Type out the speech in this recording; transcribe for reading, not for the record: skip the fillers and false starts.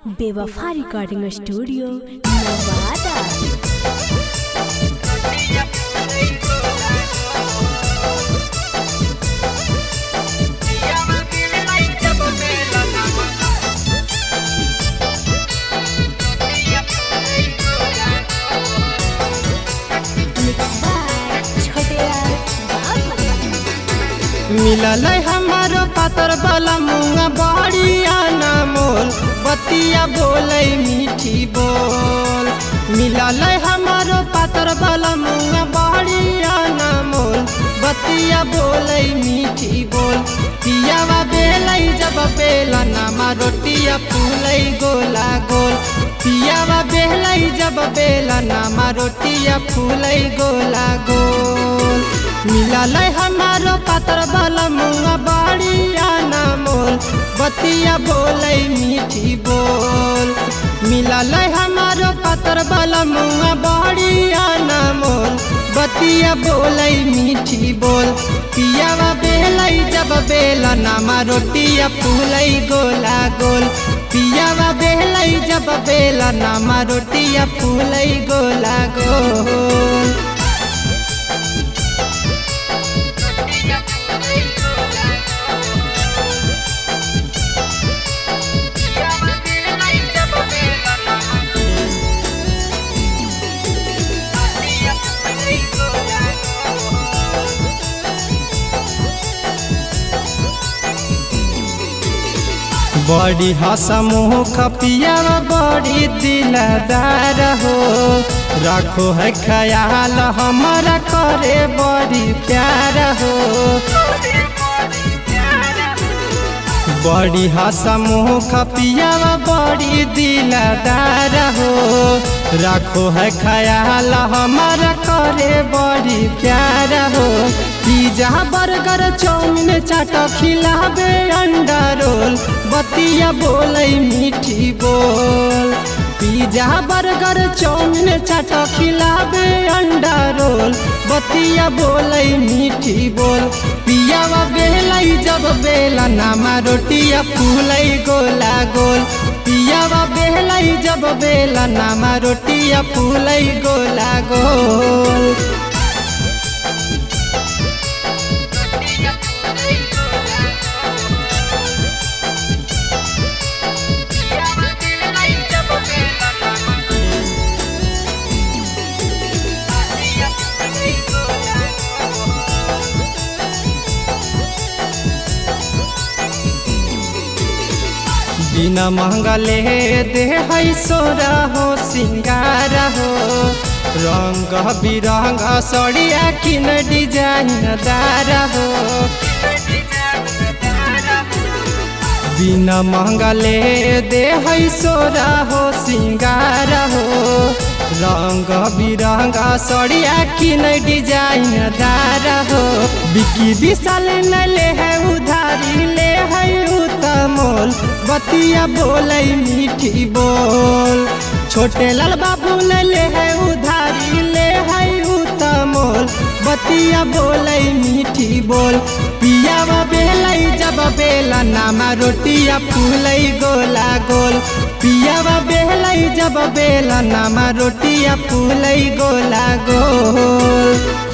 बेवफा recording studio Nawada. मिलल हमारो पातर वाला मुँगा बढ़िया ना मोल बतिया बोले मीठी बोल। मिलल हमारो पातर वाला मुँगा बढ़िया ना मोल बतिया बोले मीठी बोल। पियावा बेलै जब बेला नामा रोटिया फूलै गोला गोल। पियावा बेलै जब बेला नामा रोटिया फूलै गोला गोल। मिलल हमारो पातर वाला मुँगा बढ़िया ना मोल बतिया बोले मीठी बोल। मिलल हमारो पातर वाला मुँगा बढ़िया ना मोल बतिया बोले मीठी बोल। पियावा बेलै जब बेला नामा रोटिया फूलै गोला गोल। पियावा बेलै जब बेला नामा रोटिया फूलै गोला गोल। बड़ी हसमुख पियावा बड़ी दिलदार हो। रखो है ख्याल हमारा करे बड़ी प्यार हो। बड़ी हसमुख पियावा बड़ी दिलदार हो। रखो है ख्याल हमारा करे बड़ी प्यार हो। पिज्जा बर्गर चाउमीन चाट खिलावे अंडा रोल बतिया बोले मीठी बोल। पिज्जा बर्गर चाउमीन चाट खिलावे अंडा रोल बतिया बोले मीठी बोल। पियावा बेलै जब बेला नामा रोटिया फूलै गोला गोल। पियावा बेलै जब बेला नामा रोटिया फूलै गोला गोल। बिना महंगले दे है सोरा हो सिंगार हो। रंग बिरंग सड़िया किन डिजाइनदार हो। बिना महंगले दे है सोरा हो सिंगार हो। रंग बिरंग सड़िया किन डिजाइनदार हो। बिकी विशाल न ले है उधारी ले है उतमोल बतिया बोले मीठी बोल। छोटे लाल बाबू न ले है उधारी ले है उतमोल बतिया बोले मीठी बोल। पियावा बेलै जब बेला नामा रोटिया फूलै गोला गोल। पियावा बेलै जब बेला नामा रोटिया फूलै गोला गोल।